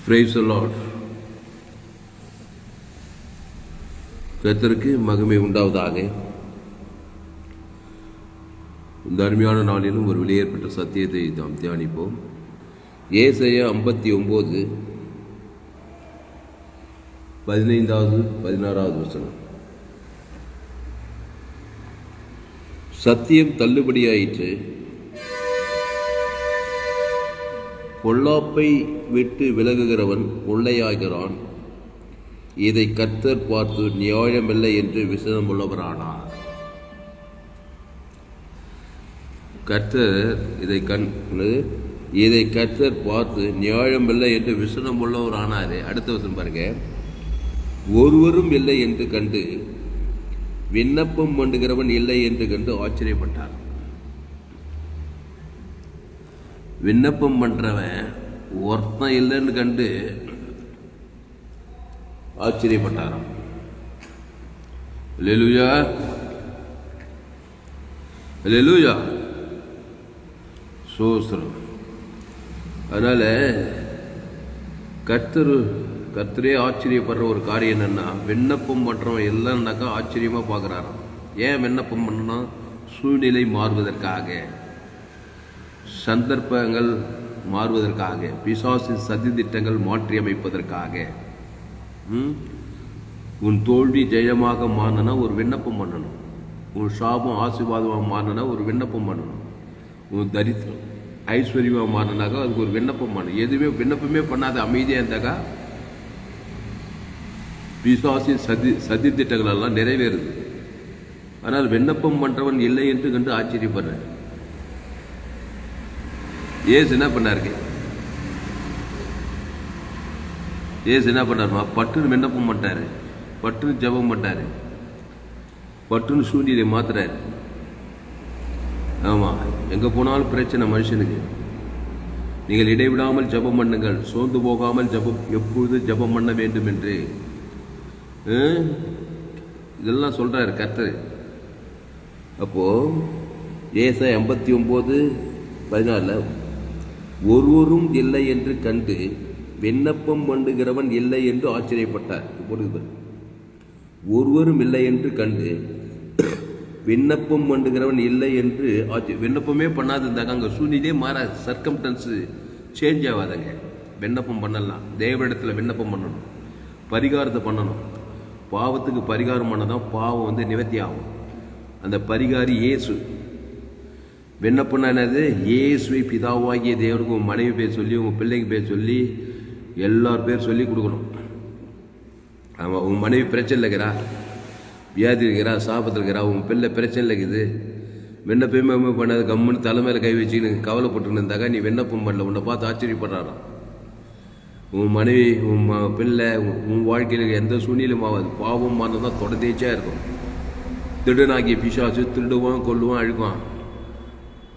Praise the Lord. கர்த்தருக்கு மகிமை உண்டாவதாக. இந்த அருமையான நாளிலும் ஒரு வெளியேற்பட்ட சத்தியத்தை நாம் தியானிப்போம். ஏசாயா 59 15-16 வசனம். சத்தியம் தள்ளுபடியாயிற்று, பொல்லாப்பை விட்டு விலகுகிறவன் கொள்ளையாகிறான், இதை கர்த்தர் பார்த்து நியாயமில்லை என்று விசனமுள்ளவரானார். இதை கர்த்தர் பார்த்து நியாயமில்லை என்று விசனமுள்ளவரானார். அடுத்த வசனம் பாருங்க. ஒருவரும் இல்லை என்று கண்டு விண்ணப்பம் பண்ணுகிறவன் இல்லை என்று கண்டு ஆச்சரியப்பட்டார். விண்ணப்பம் பண்றவன் ஒருத்தன் இல்லைன்னு கண்டு ஆச்சரியப்பட்டாராம். அல்லேலூயா, அல்லேலூயா, சோஸ்திரம். அதனால கர்த்தரே ஆச்சரியப்படுற ஒரு காரியம் என்னன்னா, விண்ணப்பம் பண்றவன் இல்லைன்னாக்கா ஆச்சரியமா பார்க்குறாராம். ஏன் விண்ணப்பம் பண்ணணும்? சூழ்நிலை மாறுவதற்காக, சந்தர்ப்பங்கள் மாறுவதற்காக, பிசாசின் சதி திட்டங்கள் மாற்றி அமைப்பதற்காக. உன் தோல்வி ஜெயமாக மாறனா ஒரு விண்ணப்பம் பண்ணணும். உன் சாபம் ஆசீர்வாதமாக மாறினா ஒரு விண்ணப்பம் பண்ணணும். உன் தரித்திரம் ஐஸ்வர்யமாக மாறினாக்கா அதுக்கு ஒரு விண்ணப்பம் பண்ணணும். எதுவுமே விண்ணப்பமே பண்ணாத அமைதியாக இருந்தாக்கா பிசாசின் சதி திட்டங்கள் எல்லாம் நிறைவேறுது. ஆனால் விண்ணப்பம் பண்றவன் இல்லை என்று கண்டு ஆச்சரியப்படுற ஏசு என்ன பண்ணாரு? ஏசு என்ன பண்ணாருமா? பட்டுன்னு விண்ணப்பம் பண்ணிட்டாரு, பட்டுன்னு ஜெபம் பண்ணாரு, பட்டுன்னு சூழ்நிலை மாத்துறாரு. ஆமா, எங்க போனாலும் பிரச்சனை மனுஷனுக்கு. நீங்கள் இடைவிடாமல் ஜெபம் பண்ணுங்கள், சோர்ந்து போகாமல் எப்பொழுது ஜெபம் பண்ண வேண்டும் என்று இதெல்லாம் சொல்றாரு கர்த்தர். அப்போ ஏசாயா 59:14 ஒருவரும் இல்லை என்று கண்டு விண்ணப்பம் பண்ணுகிறவன் இல்லை என்று ஆச்சரியப்பட்டார். ஒருவரும் இல்லை என்று கண்டு விண்ணப்பம் பண்ணுகிறவன் இல்லை என்று விண்ணப்பமே பண்ணாது இருந்தாங்க அங்கே சூழ்நிலையே மாறாது, சர்க்கம்டன்ஸ் சேஞ்ச் ஆகாதங்க. விண்ணப்பம் பண்ணலாம், தேவனிடத்தில் விண்ணப்பம் பண்ணணும், பரிகாரத்தை பண்ணணும். பாவத்துக்கு பரிகாரம் பண்ணதான் பாவம் நிவர்த்தி ஆகும். அந்த பரிகாரி இயேசு. விண்ணப்பம் என்னது? இயேசுவை பிதாவாகிய தேவனுக்கு உன் மனைவி பேர் சொல்லி, உங்கள் பிள்ளைங்க பேர் சொல்லி, எல்லார் பேர் சொல்லி கொடுக்கணும். ஆமாம், உன் மனைவி பிரச்சனை இருக்கிறா, வியாதி இருக்கிறா, சாபத்தில் இருக்கிறா, உன் பிள்ளை பிரச்சனை இருக்குது, விண்ணப்பமே பண்ணாது கம்முன்னு தலைமையில் கை வச்சுன்னு கவலைப்பட்டுன்னு இருந்தாக்கா நீ விண்ணப்பம் பண்ணல. உன்னை பார்த்து ஆச்சரியப்படுறாராம். உன் மனைவி, உன் பிள்ளை, உன் வாழ்க்கையில் எந்த சூழ்நிலையும் ஆகாது. பாவம் தான் தொடர்ந்தேச்சா இருக்கும். திருடனாகிய பிசாசு திருடுவான், கொல்லுவான், அழுவான்.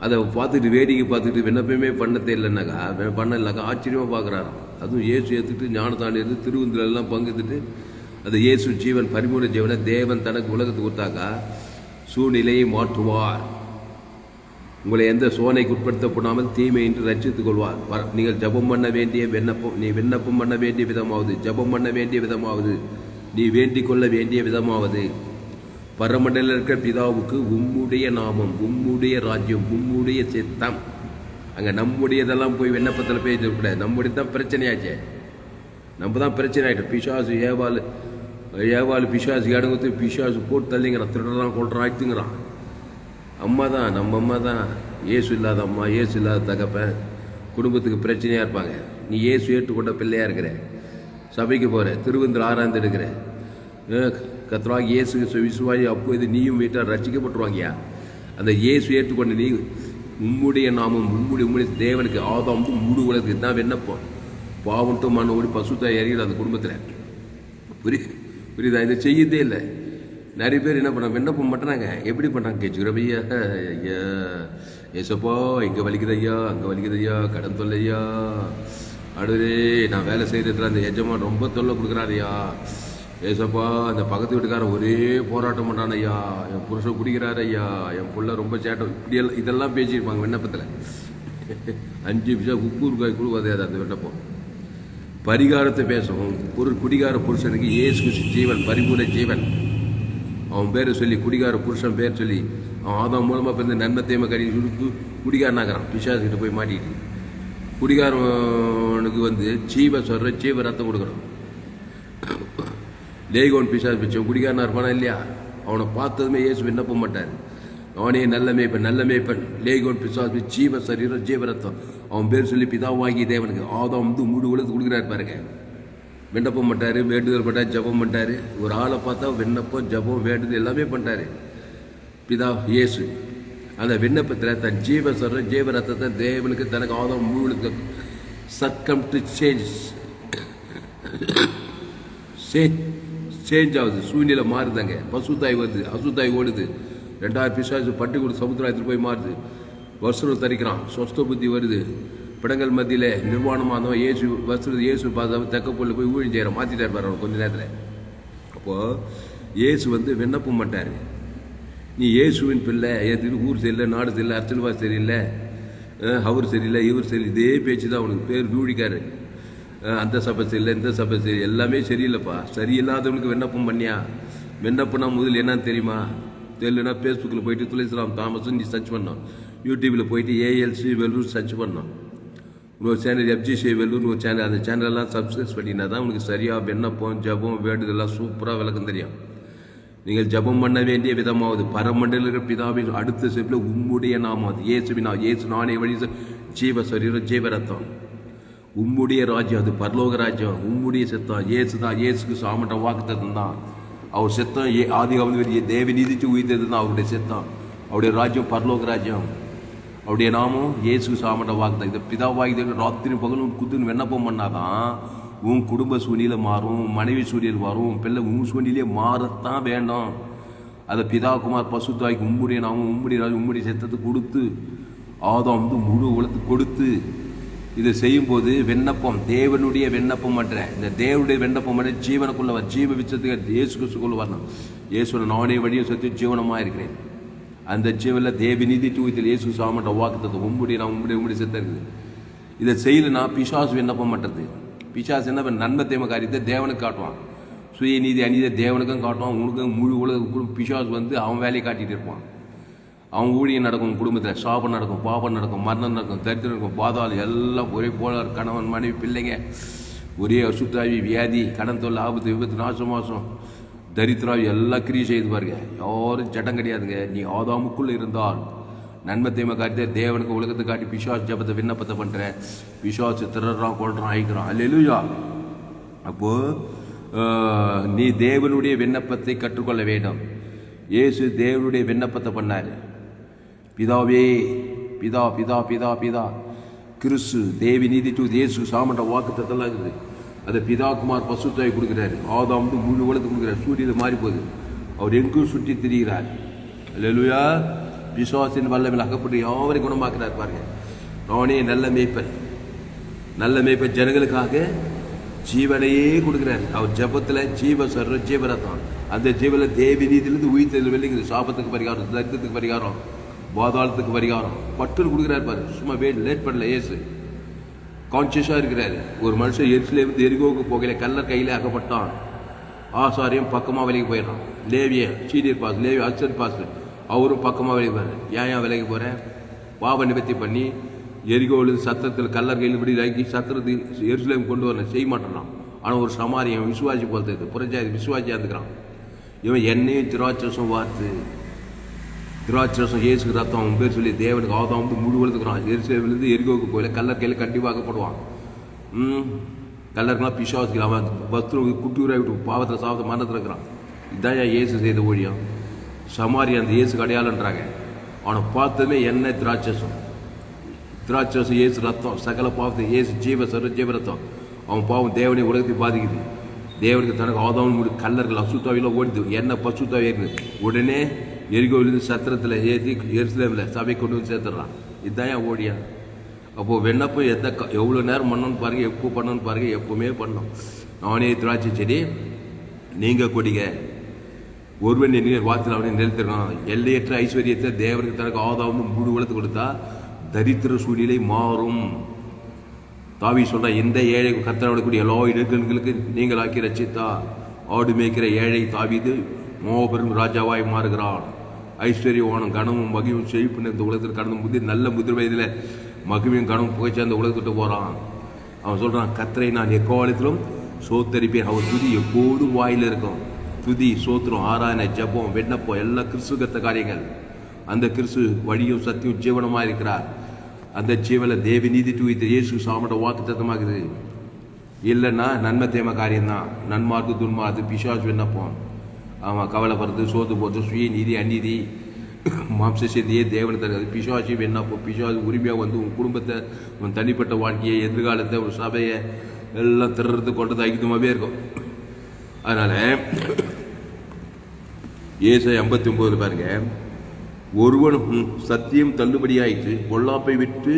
அதை பார்த்துட்டு வேடிக்கை பார்த்துட்டு விண்ணப்பமே பண்ணதே இல்லைன்னாக்கா, பண்ணலைனாக்கா ஆச்சரியமாக பார்க்குறாராம். அதுவும் இயேசு ஏற்றுட்டு ஞானத்தாண்டி எடுத்து திருவிந்திரெல்லாம் பங்குத்துட்டு அது இயேசு ஜீவன், பரிமூல ஜீவனை தேவன் தனக்கு உலகத்துக்கு கொடுத்தாக்கா சூழ்நிலையை மாற்றுவார். உங்களை எந்த சோதனைக்கு உட்படுத்தப்படாமல் தீமை என்று ரட்சித்துக் கொள்வார். நீங்கள் ஜபம் பண்ண வேண்டிய விண்ணப்பம் பண்ண வேண்டிய விதமாவது, ஜபம் பண்ண வேண்டிய விதமாவது, நீ வேண்டிக் கொள்ள வேண்டிய விதமாவது, பரமண்டல இருக்கிற பிதாவுக்கு உம்முடைய நாமம், உம்முடைய ராஜ்யம், உம்முடைய சித்தம். அங்கே நம்முடையதெல்லாம் போய் விண்ணப்பத்தில் பேசக்கூடாது. நம்முடைய தான் பிரச்சனையாச்சே, நம்ம தான் பிரச்சனை ஆகிட்டோம். பிசாசு ஏவாள் பிசாசு இடங்குத்து பிசாசு போட்டு தள்ளிங்கிறான், திருடலாம் கொள்றான், ஆய்த்துங்கிறான். அம்மா தான், நம்ம அம்மா தான். இயேசு இல்லாத அம்மா, இயேசு இல்லாத தகப்பன் குடும்பத்துக்கு பிரச்சனையாக இருப்பாங்க. நீ இயேசு ஏற்றுக்கொண்ட பிள்ளையாக இருக்கிற, சபைக்கு போகிற, திருவிந்தில் ஆராய்ந்து எடுக்கிற, கர்த்தராகிய இயேசு விசுவாசி, அப்போது நீயும் வீட்டால் ரட்சிக்கப்பட்டுருவாங்கயா. அந்த இயேசு ஏற்றுக்கொண்ட நீ உம்முடைய நாமம், உம்முடைய தேவனுக்கு ஆதாம் முழு உலகத்துக்கு தான் விண்ணப்பம். பாவன்ட்டும் மண்ண ஓடி பசுத்தாய் அறியல அந்த குடும்பத்தில். புரியுதா? இதை செய்யதே இல்லை. நிறைய பேர் என்ன பண்ணாங்க? விண்ணப்பம் பண்ணுறாங்க. எப்படி பண்ணுறாங்க? கேச்சுக்கிறவையா, ஐயா ஏசப்பா இங்கே வலிக்குது ஐயா, அங்கே வலிக்குது ஐயா, கடன் தொல்லை ஐயா, அடுவே நான் வேலை செய்கிறதுல அந்த எஜமான் ரொம்ப தொல்லை கொடுக்குறாருயா, ஏசப்பா அந்த பக்கத்து வீட்டுக்காரன் ஒரே போராட்டம் பண்ணுறான் ஐயா, என் புருஷன் குடிக்கிறாரு ஐயா, என் பிள்ளை ரொம்ப சேட்டம், இப்படியெல்லாம் இதெல்லாம் பேசியிருப்பாங்க விண்ணப்பத்தில். 5 நிமிஷம் உப்பு இருக்காய் கொடுக்காதே அது அந்த விண்ணப்பம். பரிகாரத்தை பேசும். ஒரு குடிகார புருஷனுக்கு இயேசு கிறிஸ்து ஜீவன், பரிபூர்ண ஜீவன். அவன் பேரை சொல்லி, குடிகார புருஷன் பேர் சொல்லி, அவன் ஆதாம் மூலமாக பிறந்த நன்மை தேமை கறி சுருக்கு குடிகாரனாகிறான். பிசாசுக்கிட்ட போய் மாட்டிக்கிட்டு குடிகாரனுக்கு ஜீவ சொல்ற ஜீவ ரத்தம் கொடுக்குறான். லேகோன் பிசாசு வச்சவன் குடிகாரனா இருப்பானா இல்லையா? அவனை பார்த்ததுமே இயேசு விண்ணப்ப மாட்டார். அவனே நல்ல மேய்ப்பன், நல்ல மேய்ப்பன். லேகோன் பிசாசு ஜீவ சரீரம் ஜீவ ரத்தம். அவன் பேர் சொல்லி பிதாவாகி தேவனுக்கு ஆதாம் மூடு உலகத்து கொடுக்குறாரு பாருங்க. விண்ணப்பம் பண்ணிட்டாரு, வேண்டுதல் பண்ணாரு, ஜபம் பண்ணிட்டாரு. ஒரு ஆளை பார்த்தா விண்ணப்பம், ஜபம், வேண்டுதல் எல்லாமே பண்ணிட்டாரு பிதா இயேசு. அந்த விண்ணப்பத்தில் தன் ஜீவ சொல்ற ஜீவ ரத்தத்தை தேவனுக்கு தனக்கு ஆதாம் மூடுக்கு சக்கம் டு சேஞ்ச் ஆகுது. சூழ்நிலை மாறுதாங்க. பசுத்தாய் வருது, அசுத்தாய் ஓடுது. 2000 பிசாசு பட்டு கொடுத்து சமுத்திரத்தில் போய் மாறுது. வஸ்திரம் தரிக்கிறான், சொஸ்த புத்தி வருது. பிடங்கள் மத்தியில் நிர்வாணமாக இயேசு வஸ்திரம் இயேசு பார்த்தா தெக்கப்பொருள் போய் ஊழி செய்கிறான். மாற்றிட்டார் பாரு அவன் கொஞ்ச நேரத்தில். அப்போது இயேசு விண்ணப்பம் மாட்டார். நீ இயேசுவின் பிள்ளை, எதுக்கு ஊர் சரியில்லை, நாடு சரியில்லை, அர்ச்சனவா சரியில்லை, அவர் சரியில்லை, இவர் சரியில்லை, இதே பேச்சு தான் அவனுக்கு. பேர் ரூடிக்காரு. அந்த சபை சரியில்லை, இந்த சபை சரி, எல்லாமே சரியில்லைப்பா. சரியில்லாதவனுக்கு விண்ணப்பம் பண்ணியா? விண்ணப்பம்னா முதல் என்னன்னு தெரியுமா? தெரியலன்னா ஃபேஸ்புக்கில் போயிட்டு துளசிராம் தாமஸ் நீ சர்ச் பண்ணோம். யூடியூப்பில் போயிட்டு ஏஎல்சி வெல்லூர் சர்ச் பண்ணோம். ஒரு சேனல் FGC வெல்லூர் ஒரு சேனல். அந்த சேனலெல்லாம் சப்ஸ்கிரைப் பண்ணினா தான் உனக்கு சரியாக விண்ணப்பம், ஜபம், வேண்டுதெல்லாம் சூப்பராக விளக்கம் தெரியும். நீங்கள் ஜபம் பண்ண வேண்டிய விதமாவது பரமண்டல இருக்கிற பிதாவின் அடுத்த செப்பில் உம்முடைய நாமாவது இயேசுவினா. இயேசு நானே வழி ஜீவ சரீரம் ஜீவ ரத்தம். உம்முடைய ராஜ்யம், அது பரலோக ராஜ்யம். உம்முடைய சித்தம் இயேசு தான். இயேசுக்கு சாமட்ட வாக்குத்தத்தம் தான். அவர் சித்தம் ஆதி காலத்தில் தேவ நீதிச்சு உயிர்த்தது தான் அவருடைய சித்தம். அவருடைய ராஜ்யம் பரலோக ராஜ்யம். அவருடைய நாமம் இயேசுக்கு சாமட்ட வாக்குத்தம். இந்த பிதாவாகி ராத்திரி பகலும் குத்துன்னு விண்ணப்பம் பண்ணாதான் உன் குடும்ப சூழ்நிலை மாறும், மனைவி சூழ்நிலை மாறும், பிள்ளை உன் சூழ்நிலையே மாறத்தான் வேண்டாம். அதை பிதா குமார் பசுத்தாய்க்கு உம்முடைய நாமம், உம்முடைய ராஜ்யம், உம்முடைய சித்தத்தை கொடுத்து ஆதாம் முழு உலகத்து கொடுத்து இதை செய்யும்போது விண்ணப்பம் தேவனுடைய விண்ணப்பம் மற்ற இந்த தேவனுடைய விண்ணப்பம் மற்ற ஜீவனுக்குள்ள ஜீவ விச்சத்துக்கு இயேசு கிறிஸ்துக்குள்ள வரணும். இயேசுல நானே வழியை சத்து ஜீவனமாக இருக்கிறேன். அந்த ஜீவனில் தேவ நீதி தூயத்தில் இயேசு சாமட்ட வாக்குத்தத்தை உம்முடைய நான் உம்முடைய சித்தம் இருக்குது. இதை செய்யலைன்னா பிசாசு விண்ணப்பம் பண்ணுறது. பிசாசு என்ன நன்மை தேம காரியத்தை தேவனுக்கு காட்டுவான். சுய நீதி அநீதி தேவனுக்கும் காட்டுவான். உனக்கும் முழு உலக பிசாசு அவன் வேலையை காட்டிகிட்டு இருப்பான். அவன் ஊழியம் நடக்கும், குடும்பத்தில் சாபம் நடக்கும், பாபம் நடக்கும், மரணம் நடக்கும், தரித்திரம் இருக்கும், பாதாளம் எல்லாம் ஒரே போல. கணவன் மனைவி பிள்ளைங்க ஒரே அசுத்தாவி வியாதி கடன் தொல்லை ஆபத்து விபத்து நாசமாசம் தரித்திராவி எல்லாம் கிரியை செய்து பாருங்க. யாரும் சட்டம் கிடையாதுங்க. நீ ஆதாமுக்குள்ளே இருந்தால் நன்மை தேமை காட்டி தேவனுக்கு உலகத்தை காட்டி பிசாசு ஜபத்தை விண்ணப்பத்தை பண்ணுறேன். பிசாசு திறறான், கொள்றான், அழிக்கிறான். அல்லேலூயா. அப்போது நீ தேவனுடைய விண்ணப்பத்தை கற்றுக்கொள்ள வேண்டும். இயேசு தேவனுடைய விண்ணப்பத்தை பண்ணார். பிதாவே பிதா பிதா பிதா பிதா கிறிஸ்து தேவி நீதி டூ இயேசு சாமன்ற வாக்குத்தத்தெல்லாம் இருக்குது. அதை பிதா குமார் பசுத்தாய் கொடுக்குறாரு. ஆதாம் முழு உலகத்தை கொடுக்குறாரு. சூரியனை மாறி போகுது. அவர் எங்கும் சுற்றி திரிகிறார். அல்லேலூயா. விசுவாசின் வல்லமையில் அகப்பட்டு யாவரையும் குணமாக்குறார் பாருங்க. நானே நல்ல மேய்ப்பன். நல்ல மேய்ப்பன் ஜனங்களுக்காக ஜீவனையே கொடுக்குறாரு. அவர் ஜபத்தில் ஜீவ சர்ற ஜீவரத்தான். அந்த ஜீவனில் தேவி நீதியிலிருந்து உயிர்த்தல் வெளிங்குது. சாபத்துக்கு பரிகாரம், தரித்திரத்துக்கு பரிகாரம், பாதாளத்துக்கு பரிகாரம் பட்டுன்னு கொடுக்குறாரு பாரு. சும்மா லேட் பண்ணல. ஏசு கான்சியஸாக இருக்கிறாரு. ஒரு மனுஷன் எரிசிலேருந்து எரிகோவுக்கு போகல, கல்லர் கையில் அகப்பட்டான். ஆசாரியம் பக்கமாக விலைக்கு போயிடறான். லேவிய சீனியர் பாஸ், லேவி அச்சர் பாஸ், அவரும் பக்கமாக விலைக்கு போகிறார். ஏன் விலைக்கு போகிறேன்? பாவ நிவர்த்தி பண்ணி எரிகோவிலிருந்து சத்திரத்தில் கல்லர் கையில் இப்படி இறக்கி சத்திரத்துக்கு எரிசிலேம் கொண்டு வரணும். செய்ய மாட்டேறான். ஆனால் ஒரு சமாரியம் விசுவாசி போல் தெரியுது. புரட்சாதி விசுவாசியாக இருந்துக்கிறான். இவன் என்னையும் திராட்சரசம் வார்த்து திராட்சரசம் இயேசுக்கு ரத்தம் அவன் பேர் சொல்லி தேவனுக்கு ஆதாம் முழு வளர்த்துக்கிறான். எரிசிலேமிலிருந்து எரிகோவுக்கு போயில கல்லர் கையில் கண்டிப்பாக்கப்படுவான். கல்லருக்கெல்லாம் பிசாசுக்கு அவன் வஸ்திரம் குட்டியூராக விட்டு பாவத்தில் சாப்பிட்டு மரணத்தில் இருக்கிறான். இதான் இயேசு செய்த ஊழியம். சமாரி அந்த இயேசுக்கு அடையாளன்றாங்க. அவனை பார்த்ததுமே என்ன திராட்சரசம் இயேசு ரத்தம் சகல பாவத்தை இயேசு ஜீவ சர்வ ஜீவ ரத்தம். அவன் பாவம் தேவனை உலகத்தை பாதிக்குது. தேவனுக்கு தனக்கு ஆதாம் முடி கல்லர்கள் அசுத்தாவிலாம் ஓடிது. என்ன பசுத்தாவே இருக்குது. உடனே எரிகோவிலிருந்து சத்திரத்தில் ஏற்றி எருசலேமில் சபை கொண்டு வந்து சேர்த்துடுறான். இதுதான் ஓடியா. அப்போது விண்ணப்பம் எவ்வளோ நேரம் பண்ணணும்னு பாருங்கள், எப்போ பண்ணணும்னு பாருங்கள். எப்போவுமே பண்ணணும். நானே திராட்சை செடி, நீங்கள் கொடிங்க. ஒருவன் நீங்கள் வார்த்தையில் அவனை நிறுத்திடணும். எல்லையற்ற ஐஸ்வர்யத்தை தேவனுக்கு தனக்கு ஆதாவும் முழு உலகத்தை கொடுத்தா தரித்திர சூழ்நிலை மாறும். தாவி சொல்ற, இந்த ஏழை கர்த்தரோட கூடிய எல்லா இடங்களுக்கு நீங்கள் ஆக்கி ரட்சித்தா. ஆடு மேய்க்கிற ஏழை தாவீது மாபெரும் ராஜாவாய் மாறுகிறான். ஐஸ்வர்யவானும் கனமும் மகிழும் செழிப்பு இந்த உலகத்தில் கடந்து நல்ல முதிர் வயதில் மகிமையும் கனமும் புகைச்சு அந்த உலகத்துட்டு போறான். அவன் சொல்றான், கர்த்தரை நான் எக்காலத்திலும் சோத்தரிப்பேன். அவர் துதி எப்போதும் வாயில் இருக்கும். துதி, சோத்திரம், ஆராதனை, ஜபம், விண்ணப்பம் எல்லாம் கிறிஸ்துவ காரியங்கள். அந்த கிறிஸ்து வழியும் சத்தியம் ஜீவனமாக இருக்கிறார். அந்த ஜீவனை தேவி நீதி தூய்த்து இயேசு சாமட வாக்கு தத்தமாகுது. இல்லைன்னா நன்மை தேம காரியம்தான். நன்மார்க்கு துன்மார்க்கு பிசாசு விண்ணப்பம். அவன் கவலைப்படுறது, சோத்து போகிறது, சுய நீதி அநீதி மாம்ச செய்தியே தேவனை தருகிறது. பிசாசு விண்ணப்பம். பிசாசு உரிமையாக வந்து உன் குடும்பத்தை, உன் தனிப்பட்ட வாழ்க்கையை, எதிர்காலத்தை, ஒரு சபையை எல்லாம் திறறது கொண்டது ஐக்கியமாகவே இருக்கும். அதனால ஏசாயா 59 பாருங்க, ஒருவனும் சத்தியம் தள்ளுபடியாயிற்று, பொல்லாப்பை விட்டு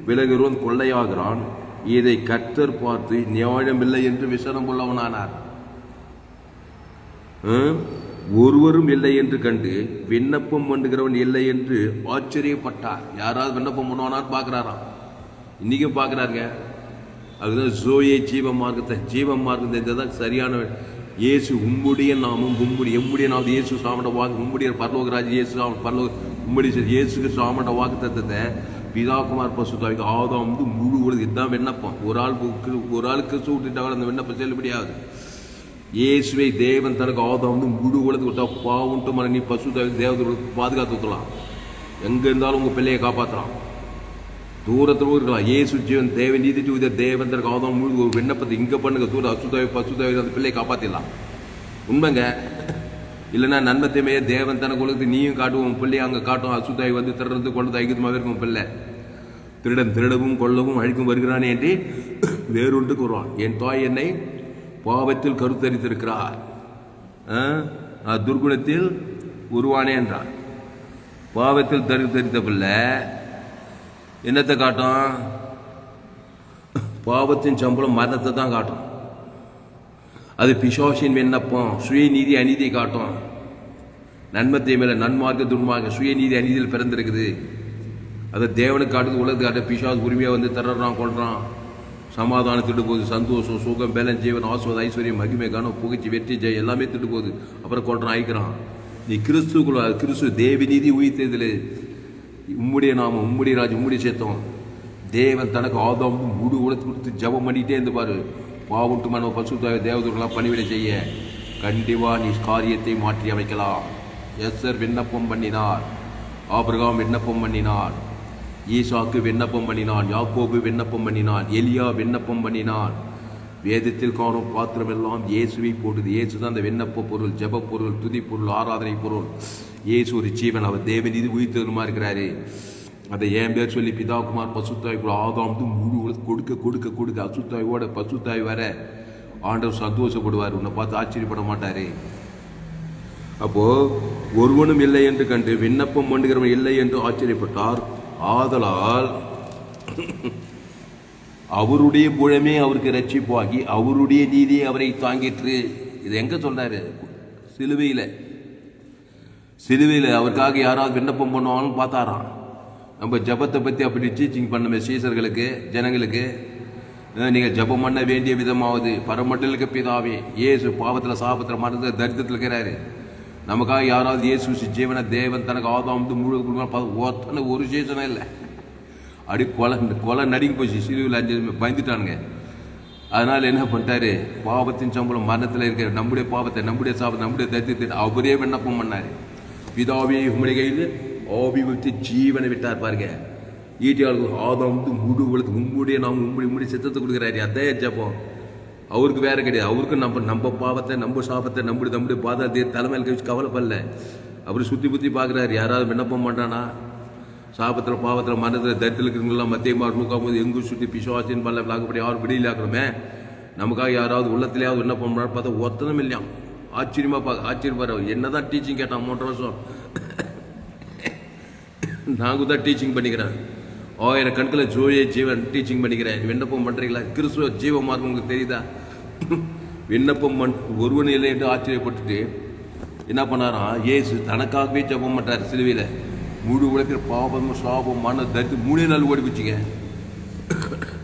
விலகுவன் கொள்ளையாகிறான், இதை கர்த்தர் பார்த்து நியாயமில்லை என்று விசனம் கொள்ளவனானார். ஒருவரும் இல்லை என்று கண்டு விண்ணப்பம் பண்ணுகிறவன் இல்லை என்று ஆச்சரியப்பட்டார். யாராவது விண்ணப்பம் பண்ணுவானான்னு பார்க்கிறாராம். இன்னைக்கும் பார்க்கிறாருங்க. அதுதான் ஜோயே ஜீவ மார்க்கத்தை, ஜீவ மார்க்கத்தை தான் சரியான. இயேசு உம்முடைய நாமும் எம்முடைய நாமம் இயேசு சாமட வாக்கு, உம்முடைய பரலோகராஜ் இயேசு பரலோக உம்முடைய இயேசுக்கு சாமட வாக்கு தத்தத்தை பிதாகுமார் பசுத்தாவிக்கு ஆதாம் வந்து முழு உலகம். இதுதான் விண்ணப்பம். ஒரு ஆளுக்கு சூட்டிட்டாங்க அந்த விண்ணப்பம் செல்லுபடியாகுது. இயேசுவை தேவன் தனக்கு ஆதாம் வந்து முழு உலகத்துக்கு விட்டா பாவுன்ட்டு மன நீ பசுத்தாவி தேவதற்கு பாதுகாத்து ஊற்றலாம். எங்க இருந்தாலும் உங்க பிள்ளையை காப்பாற்றலாம். தூரத்தில் இருக்கலாம். இயேசு ஜீவன் தேவ நீதி தேவன் தனக்கு ஆதாம் முழு ஒரு விண்ணப்பத்தை இங்க பண்ணுங்க. தூரம் அசுத்தாவி பசுத்தாவி அந்த பிள்ளையை காப்பாற்றிடலாம். உண்மைங்க. இல்லைன்னா நன்மத்தையுமே தேவன் தனக்கு உலகத்துக்கு நீயும் காட்டுவோம், உன் பிள்ளையை அங்கே காட்டும். அசுத்தாவி வந்து திருடுறது கொண்டது ஐக்கியமாகவே இருக்கும். உன் பிள்ளை திருடன் திருடவும் கொள்ளவும் அழிக்கும் வருகிறானே என்று வேறொன்றுக்கு வருவான். என் தாய் என்னை பாவத்தில் கருத்தரித்திருக்கிறார், துர்குணத்தில் உருவானே என்றார். பாவத்தில் கருத்தரித்த பிள்ளை என்னத்தை காட்டும்? பாவத்தின் சம்பளம் மரணத்தை தான் காட்டும். அது பிசாசின் விண்ணப்பம் சுயநீதி அநீதியை காட்டும். நன்மத்தை மேல நன்மார்க்க துன்மார்க்க சுயநீதி அநீதியில் பிறந்திருக்குது. அதை தேவனுக்கு காட்டுறது உலகத்துக்கு காட்ட பிசாசு உரிமையாக வந்து தர்றான், கொள்றான். சமாதானம் திட்டு போகுது, சந்தோஷம், சுகம், பேலன், ஜீவன், ஆஸ்வாத, ஐஸ்வர்யம், மகிமை, கனம், புகழ்ச்சி, வெற்றி, ஜெயம் எல்லாமே திட்டு போகுது. அப்புறம் கொள்றான், ஆயிக்கிறான். நீ கிறிஸ்து தேவி நீதி உயிர்த்ததில் உம்முடைய நாமம், உம்முடைய ராஜ், உம்முடைய சேத்தம். தேவன் தனக்கு ஆதாம் முழு உலகத்து கொடுத்து ஜபம் பண்ணிட்டே இருந்து பாரு. பாவுட்டு மனோ பசுத்தாய தேவதூர்களாம் பணிவிடை செய்ய கண்டிப்பா நீ காரியத்தை மாற்றி அமைக்கலாம். எஸ்ஸர் விண்ணப்பம் பண்ணினார், ஆபிரகாம் விண்ணப்பம் பண்ணினார், ஈசாக்கு விண்ணப்பம் பண்ணினான், யாக்கோபு விண்ணப்பம் பண்ணினான், எலியா விண்ணப்பம் பண்ணினான். வேதத்தில் காணும் பாத்திரம் எல்லாம் இயேசுவை போடுது. இயேசு தான் அந்த விண்ணப்ப பொருள், ஜப பொருள், துதி பொருள், ஆராதனை பொருள். இயேசு ஒரு ஜீவன். அவர் தேவன் இது உயிர்த்ததுமா இருக்கிறாரு. அதை என் பேர் சொல்லி பிதாகுமார் பசுத்தாய் ஆதாம் முழு கொடுக்க கொடுக்க கொடுக்க அசுத்தாயோட பசுத்தாய் வர ஆண்டவர் சந்தோஷப்படுவார். உன்னை பார்த்து ஆச்சரியப்பட மாட்டாரு. அப்போ ஒருவனும் இல்லை என்று கண்டு விண்ணப்பம் பண்ணுகிறவன் இல்லை என்று ஆச்சரியப்பட்டார். ஆதலால் அவருடைய புழமே அவருக்கு ரட்சிப்பாகி அவருடைய நீதியை அவரை தாங்கிற்று. இது எங்க சொல்றாரு? சிலுவையில் அவருக்காக யாராவது விண்ணப்பம் பண்ணுவாங்கன்னு பார்த்தாராம். நம்ம ஜபத்தை பற்றி அப்படி டீச்சிங் பண்ண சீசர்களுக்கு, ஜனங்களுக்கு, நீங்கள் ஜபம் பண்ண வேண்டிய விதமாவது பரமண்டலுக்கு பிதாவே. இயேசு பாவத்தில் சாபத்தில் மறந்து தரித்திரத்தில் இருக்கிறாரு. நமக்காக யாராவது இயேசு ஜீவன தேவன் தனக்கு ஆதாம் முழு ஒத்தனை ஒரு சீசனும் இல்லை. அப்படி கொலை நடுங்கி போச்சு. சிலுவையில் 5 பயந்துட்டானுங்க. அதனால் என்ன பண்ணிட்டாரு? பாவத்தின் சம்பளம் மரணத்தில் இருக்கிற நம்முடைய பாவத்தை, நம்முடைய சாபத்தை, நம்முடைய தரித்திரத்தை அவரே விண்ணப்பம் பண்ணார். பிதாவே உம்முடைய கையில் ஆவி வைத்து ஜீவனை விட்டார் பாருங்க. ஈட்டியாளர்கள் ஆதாம் முழு உலகத்து உம்முடைய நாம் உம்முடைய சித்தத்தை கொடுக்குறாரு. அதே ஜபம். அவருக்கு வேற கிடையாது. அவருக்கு நம்ம பாவத்தை, நம்ம சாபத்தை, நம்முடைய பாதத்தை தலைமையில் கழிச்சு கவலைப்படல. அவர் சுற்றி புத்தி பார்க்குறாரு. யாராவது விண்ணப்பம் பண்ணுறானா? சாபத்தில், பாவத்தில், மனத்தில், தரித்திரத்தில் இருக்கிறவங்களாம் மத்தியமாக நூக்காம எங்கும் சுற்றி பிசுவாசின்னு பண்ணல விளாக்கப்படி யாரும் விடியில் ஆக்கணுமே. நமக்காக யாராவது உள்ளத்திலேயாவது விண்ணப்பம் பண்ணுறான்னு பார்த்தா ஒத்தனம் இல்லையா? ஆச்சரியப்பாரு. என்னதான் டீச்சிங் கேட்டான் 3 வருஷம். நாங்கள் தான் டீச்சிங் பண்ணிக்கிறேன். 1000 கணக்கில் ஜோயே ஜீவன் டீச்சிங் பண்ணிக்கிறேன். விண்ணப்பம் பண்ணுறீங்களா? கிறிஸ்துவ ஜீவ மார்க்கம் உங்களுக்கு தெரியுதா? விண்ணப்பம் ஒருவன் இல்லை என்று ஆச்சரியப்பட்டுட்டு என்ன பண்ணாராம்? இயேசு தனக்காகவே ஜபம் பண்ணுறாரு. சிலுவையில் முழு உலகத்தில் பாவம், சாபம், மன தரித்து 3 நாள் ஓடி போச்சுங்க.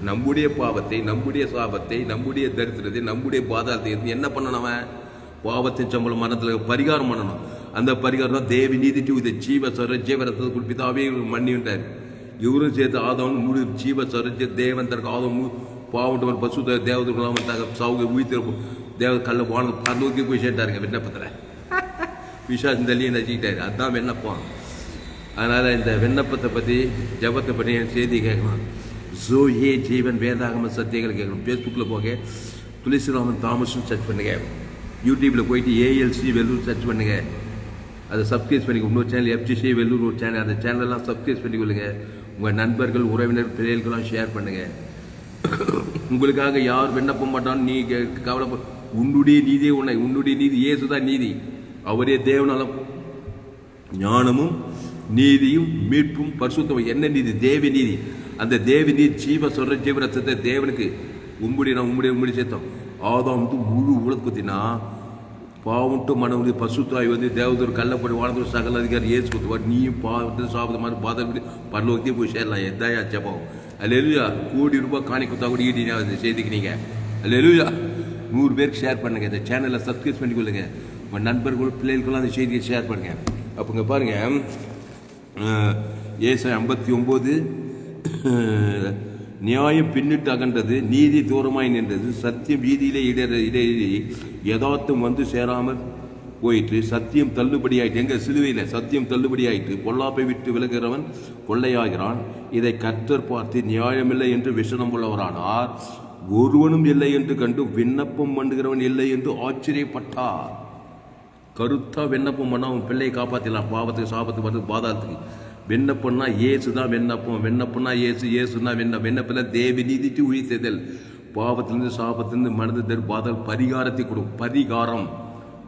நம்முடைய பாவத்தை, நம்முடைய சாபத்தை, நம்முடைய தரித்திரத்தை, நம்முடைய பாதாளத்தை என்ன பண்ணணும்? அவன் பாவத்தின் சம்பளம் மரணத்தில் பரிகாரம் பண்ணணும். அந்த பரிகாரம் தான் தேவி நீதி இதை ஜீவ சர ஜீவரத்தை குறிப்பிதாவே மன்னிவிட்டார். இவரும் சேர்த்து ஆதவன் முழு ஜீவ சரஜ தேவன் தற்கு ஆதவன் பாவட்டு ஒரு பசு தேவதை சவுக உயிர்த்து தேவ கல்ல வாங்க பரலோக்கி போய் சேர்த்தாருங்க விண்ணப்பத்தில். விசுவாசம் தள்ளி நச்சிக்கிட்டாரு. அதுதான் விண்ணப்பம். அதனால் இந்த விண்ணப்பத்தை பற்றி ஜபத்தை பற்றி செய்தி கேட்கணும். ஜோயே ஜீவன் வேதாகம சத்தியங்களை கேட்கணும். ஃபேஸ்புக்கில் போக துளசிராமன் தாமஸும் சர்ச் பண்ணுங்க. யூடியூப்பில் போயிட்டு ஏஎல்சி வெல்லூர் சர்ச் பண்ணுங்க. அதை சப்ஸ்கிரைப் பண்ணிக்க. இன்னொரு சேனல் எஃப்ஜிசி வெல்லூர் ஒரு சேனல், அந்த சேனலெல்லாம் சப்ஸ்கிரைப் பண்ணிக்கொள்ளுங்க. உங்கள் நண்பர்கள் உறவினர் பிள்ளைகளுக்கெல்லாம் ஷேர் பண்ணுங்கள். உங்களுக்காக யார் விண்ணப்பம் மாட்டான்னு நீ கவலைப்பட. உன்னுடைய நீதியே உன்னுடைய நீதி இயேசுதான் நீதி. அவரே தேவனால ஞானமும் நீதியும் மீட்பும் பரிசுத்தமும். என்ன நீதி? தேவி நீதி. அந்த தேவி நீதி ஜீவ சொல்ற ஜீவரத்தை தேவனுக்கு உம்முடைய சேர்த்தோம். ஆதாம் வந்து முழு உலகத்தினா பாவம்ட்டு மனம் பசுத்தாய் வந்து தேவதூர் கல்லப்படி வாழ்ந்தோர் சகல அதிகாரி ஏசு கொடுத்துவார். நீயும் பாவத்தில் சாப்பிட மாதிரி பாதம் பரலோகத்தையே போய் சேரலாம். எதாயா ஜபம். அல்லேலூயா. ₹1,00,000 காணி கொடுத்தா கூட ஈடி செய்திக்கு நீங்கள் அல்லேலூயா. 100 பேருக்கு ஷேர் பண்ணுங்கள். இந்த சேனலை சப்ஸ்கிரைப் பண்ணிக்கொள்ளுங்க. உங்கள் நண்பர்கள் பிள்ளைகளுக்கெல்லாம் அந்த செய்தியை ஷேர் பண்ணுங்கள். அப்போங்க பாருங்கள், ஏசாயா 59 நியாயம் பின்னிட்டு அகன்றது, நீதி தூரமாய் நின்றது, சத்தியம் வீதியிலே இடையே யதார்த்தம் வந்து சேராமல் போயிட்டு, சத்தியம் தள்ளுபடி ஆயிட்டு. எங்க சிலுவையில் சத்தியம் தள்ளுபடி ஆயிட்டு. பொல்லாப்பை விட்டு விலகிறவன் கொள்ளையாகிறான். இதை கர்த்தர் பார்த்து நியாயமில்லை என்று விஷனம் உள்ளவரானார். ஒருவனும் இல்லை என்று கண்டு விண்ணப்பம் பண்ணுகிறவன் இல்லை என்று ஆச்சரியப்பட்டார். கருத்தா விண்ணப்பம் பண்ண அவன் பிள்ளையை காப்பாற்றலாம். பாவத்துக்கு சாபத்துக்கு பார்த்து பாதாளத்துக்கு. விண்ணப்பம்னா இயேசு தான் விண்ணப்பம். விண்ணப்பம்னா இயேசுனா விண்ணப்பில் தேவி நீதிட்டு உயிர்த்தெதல். பாவத்திலிருந்து சாபத்திலிருந்து மனது பாதாள பரிகாரத்தை கொடுக்கும். பரிகாரம்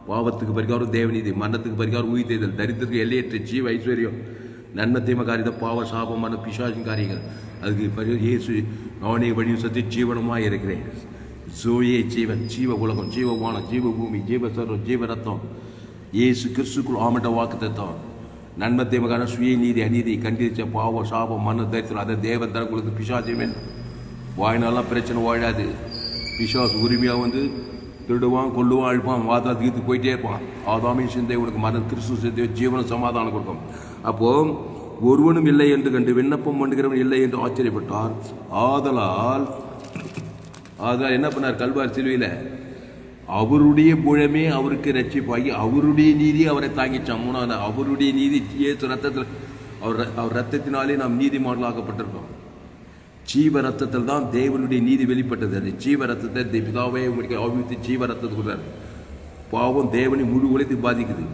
பாவத்துக்கு பரிகாரம் தேவநீதி, மரணத்துக்கு பரிகாரம் உயிர்த்தெதல், தரித்திற்கு எல்லையற்ற ஜீவ ஐஸ்வர்யம், நன்மை தீமை காரியத்தை பாவ சாபமான பிசாசின் காரியங்கள். அதுக்கு பரிகாரம் இயேசு. நானே வழி சத்தி ஜீவனமாக இருக்கிறேன். ஜோயே ஜீவன், ஜீவ உலகம், ஜீவ வானம், ஜீவ பூமி, ஜீவ சர்வம், ஜீவ ரத்தம். இயேசு கிறிஸ்துக்குள் ஆமட்ட வாக்கு தத்துவம். நன்மை தீமைக்கான சுய நீதி அநீதி கண்டிச்ச பாவம் சாபம் மன தரித்திரம் அதை தேவன் தர கொடுத்து பிசாசுமே வாயினாலாம் பிரச்சனை வாழாது. பிசாசு உரிமையாக வந்து திருடுவான், கொள்ளுவான், அழுப்பான், வாதா தீர்த்து போயிட்டே இருப்பான். ஆதாமே சிந்தை உனக்கு மன கிறிஸ்து சிந்தை ஜீவன சமாதானம் கொடுக்கும். அப்போது ஒருவனும் இல்லை என்று கண்டு விண்ணப்பம் பண்ணுகிறவன் இல்லை என்று ஆச்சரியப்பட்டார். ஆதலால் என்ன பண்ணார்? கல்வாரி சிலுவையில் அவருடைய புழமே அவருக்கு ரட்சிப்பாகி அவருடைய நீதி அவரை தாங்கிச்சான். மூணாவது அவருடைய நீதி இயேசு ரத்தத்தில் அவர் ரத்தத்தினாலே நாம் நீதிமான்களாக்கப்பட்டிருக்கோம். ஜீவ ரத்தத்தில் தான் தேவனுடைய நீதி வெளிப்பட்டது. அது ஜீவ ரத்தத்தை பிதாவே உங்களுக்கு ஆவித்து ஜீவ ரத்தத்தை கொடுத்தாரு. பாவம் தேவனை முழு உலகத்தை பாதிக்குது.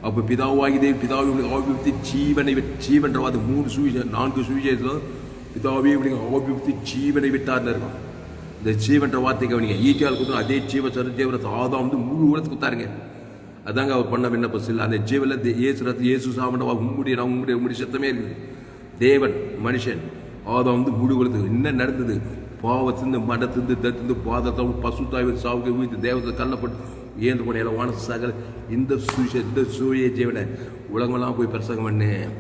அப்போ பிதாவாகி பிதாவை உங்களுக்கு ஆவித்து ஜீவனை ஜீவன்றவாது 3 சுவிசேஷம் 4 சுவிசேஷம் பிதாவே உங்களுக்கு ஆவித்து ஜீவனை விட்டார்னு இருக்கும். இந்த ஜீவன்ற வார்த்தை கவனிங்க. ஈட்டியால் கொடுத்தோம் அதே ஜீவ சரஜீவரத்தை ஆதாம் வந்து முழு உலகத்துக்கு கொடுத்தாருங்க. அதாங்க அவர் பண்ண விண்ணப்பம் இல்லை. அந்த ஜீவனில் இயேசு சாமண்டவா உம்முடைய சத்தமே இருக்குது. தேவன் மனுஷன் ஆதாம் வந்து முழு உலகத்துக்கு. என்ன நடந்தது? பாவத்திலிருந்து மடத்திலிருந்து தத்திருந்து பாதத்தை பசுத்தாய் சாவுக்கு உயிர்த்து தேவத்தை கல்லப்பட்டு ஏந்து போன எல்லாம் வான சகல இந்த சூரிய ஜீவனை உலகமெல்லாம் போய் பிரசங்கம் பண்ணேன்.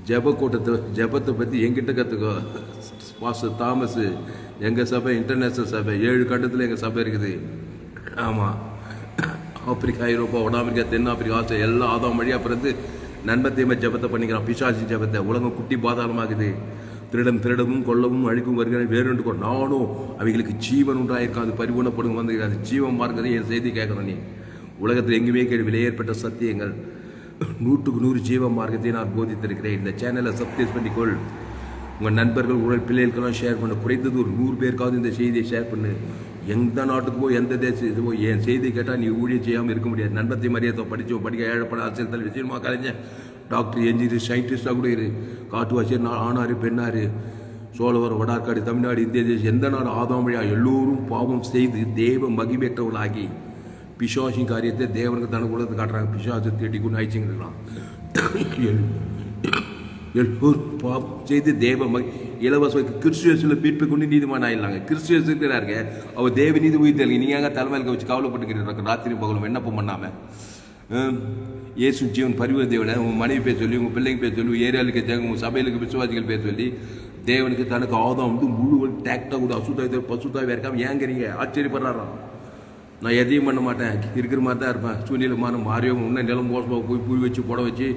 ஜபத்தை பற்றி எங்கிட்ட கற்றுக்கோ. பாஸ்டர் தாமஸ் எங்கள் சபை இன்டர்நேஷ்னல் சபை 7 கட்டத்தில் எங்கள் சபை இருக்குது. ஆமாம், ஆப்பிரிக்கா, ஐரோப்பா, வட அமெரிக்கா, தென்னாப்பிரிக்கா, ஆஸ்திரேலியா எல்லாம் ஆதாம் வழியாக பிறந்து நன்மை தீமை ஜபத்தை பண்ணிக்கிறான். பிசாசி ஜபத்தை. உலகம் குட்டி பாதாளமாகுது. திருடவும் கொல்லவும் அழிக்கும் வருகிறேன் வேறு கொண்டு நானும் அவைகளுக்கு ஜீவன் உண்டாயிருக்காது பரிபூர்ணப்படும் வந்து ஜீவன் மார்க்கதை என் செய்தி கேட்கணும். நீ உலகத்தில் எங்குமே கேள்வியில் ஏற்பட்ட சத்தியங்கள் 100க்கு 100 ஜீவ மார்க்கத்தை நான் போதித்திருக்கிறேன். இந்த சேனலை சப்ஸ்கிரைப் பண்ணிக்கொள். உங்கள் நண்பர்கள் உங்கள் பிள்ளைகளுக்கெல்லாம் ஷேர் பண்ண. குறைந்தது ஒரு 100 பேருக்காவது இந்த செய்தியை ஷேர் பண்ணு. எந்த நாட்டுக்கோ எந்த தேசத்துக்கோ என் செய்தி கேட்டால் நீ ஊழியம் செய்யாமல் இருக்க முடியாது. நண்பத்தை மரியாதை படிக்க ஏழப்பட அரசியல் தலைவர் விஷயமா கலைஞர் டாக்டர் என்ஜினியர் சயின்டிஸ்டாக கூட இரு. காட்டுவாசியர் ஆணார் பெண்ணார் சோழவர் வடார்காடு தமிழ்நாடு இந்திய தேசம் எந்த நாடு ஆதாம் வழியா எல்லோரும் பாவம் செய்து தேவ மகிமேற்றவர்களாகி பிசாசின் காரியத்தை தேவனுக்கு தனக்கு உலகத்தை காட்டுறாங்க. பிசாசு தேடிக்கொண்டு ஆயிடுச்சுங்கிறான். எல்லோரும் பாவம் செய்து தேவ இலவச கிறிஸ்டியன்ஸில் மீட்பை கொண்டு நீதிமான ஆயிடலாங்க. கிறிஸ்டியன்ஸ் இருக்கிறாருங்க. அவர் தேவ நீதி உயிர்த்தல். நீங்கள் தலைமையில் வச்சு கவலைப்பட்டுக்கிறீங்க ராத்திரி பகலும் விண்ணப்பம் பண்ணாமல். இயேசு ஜீவன் பரிவ தேவனை உங்கள் மனைவி பேர் சொல்லி உங்கள் பிள்ளைங்க பேர் சொல்லி ஏரியாவுக்கு தேவை உங்கள் சபையிலுக்கு விசுவாசிகள் பேர் சொல்லி தேவனுக்கு தனக்கு ஆதாம் வந்து முழு டேக்டா கூட பசுத்தாவே இருக்காம ஏங்கிறீங்க ஆச்சரியப்படுறாராம். நான் எதையும் பண்ண மாட்டேன், இருக்கிற மாதிரி தான் இருப்பேன். சூழ்நிலை மாறியோ இன்னும் நிலம் மோசமாக போய் புய் வச்சு புட வச்சு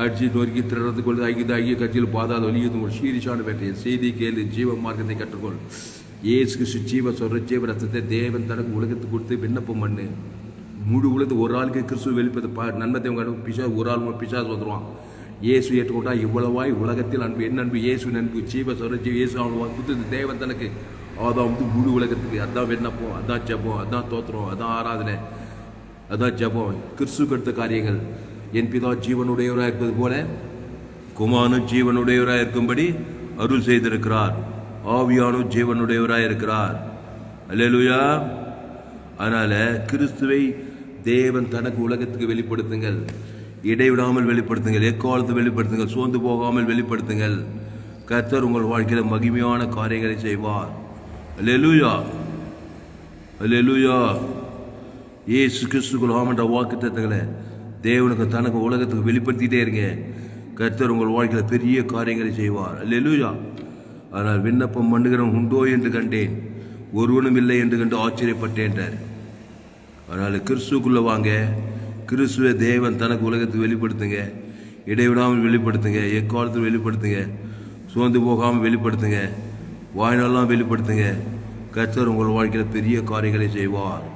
அடிச்சு நொறுக்கி திறத்துக்கொண்டு ஐக்கிய கட்சியில் பாதாத வலியுது ஒரு சீரியஸான வேட்டை செய்தி கேளு, ஜீவ மார்க்கத்தை கற்றுக்கொள். ஏசு கிறிஸ்து ஜீவ சொல்ற ஜீவ ரத்தத்தை தேவன் தனக்கு உலகத்துக்கு கொடுத்து விண்ணப்பம் பண்ணு. முழு உலகத்து ஒரு ஆளுக்கு கிறிஸ்துவ வெளிப்பது நன்மத்தை பிசா ஒரு ஆள் பிசாசு வந்துடுவான். இயேசு ஏற்றுக்கொண்டா இவ்வளவாய் உலகத்தில் அன்பு என்ன அன்பு இயேசு நன்பு ஜீவ சொல்ற இயேசு அவன் கொடுத்து தேவன் தனக்கு அதான் வந்து முழு உலகத்துக்கு அதான் விண்ணப்பம், அதான் ஜபம், அதான் தோத்திரம், அதான் ஆராதனை, அதான் ஜபம். கிறிஸ்துக்கு அடுத்த காரியங்கள். என் பிதா ஜீவனுடையவராக இருப்பது போல குமாரனும் ஜீவனுடையவராக இருக்கும்படி அருள் செய்திருக்கிறார். ஆவியானும் ஜீவனுடையவராக இருக்கிறார். அல்லேலூயா. அதனால கிறிஸ்துவை தேவன் தனக்கு உலகத்துக்கு வெளிப்படுத்துங்கள், இடைவிடாமல் வெளிப்படுத்துங்கள், எக்காலத்து வெளிப்படுத்துங்கள், சோர்ந்து போகாமல் வெளிப்படுத்துங்கள். கர்த்தர் உங்கள் வாழ்க்கையில் மகிமையான காரியங்களை செய்வார். அல்லேலூயா, அல்லேலூயா. இயேசு கிறிஸ்துக்குள் ஆமன்ற வாக்குத்தத்தங்களை தேவனுக்கு தனக்கு உலகத்துக்கு வெளிப்படுத்திட்டே இருங்க. கர்த்தர் உங்கள் வாழ்க்கையில் பெரிய காரியங்களை செய்வார். அல்லேலூயா. ஆனால் விண்ணப்பம் பண்ணுகிறவன் உண்டோ என்று கண்டேன், ஒருவனும் இல்லை என்று கண்டு ஆச்சரியப்பட்டேன். அதனால் கிறிஸ்துக்குள்ளே வாங்க. கிறிஸ்துவை தேவன் தனக்கு உலகத்துக்கு வெளிப்படுத்துங்க, இடைவிடாமல் வெளிப்படுத்துங்க, எக்காலத்தில் வெளிப்படுத்துங்க, சோர்ந்து போகாமல் வெளிப்படுத்துங்க, வாய்நாளெல்லாம் வெளிப்படுத்துங்க. கர்த்தர் உங்கள் வாழ்க்கையில் பெரிய காரியங்களை செய்வார்.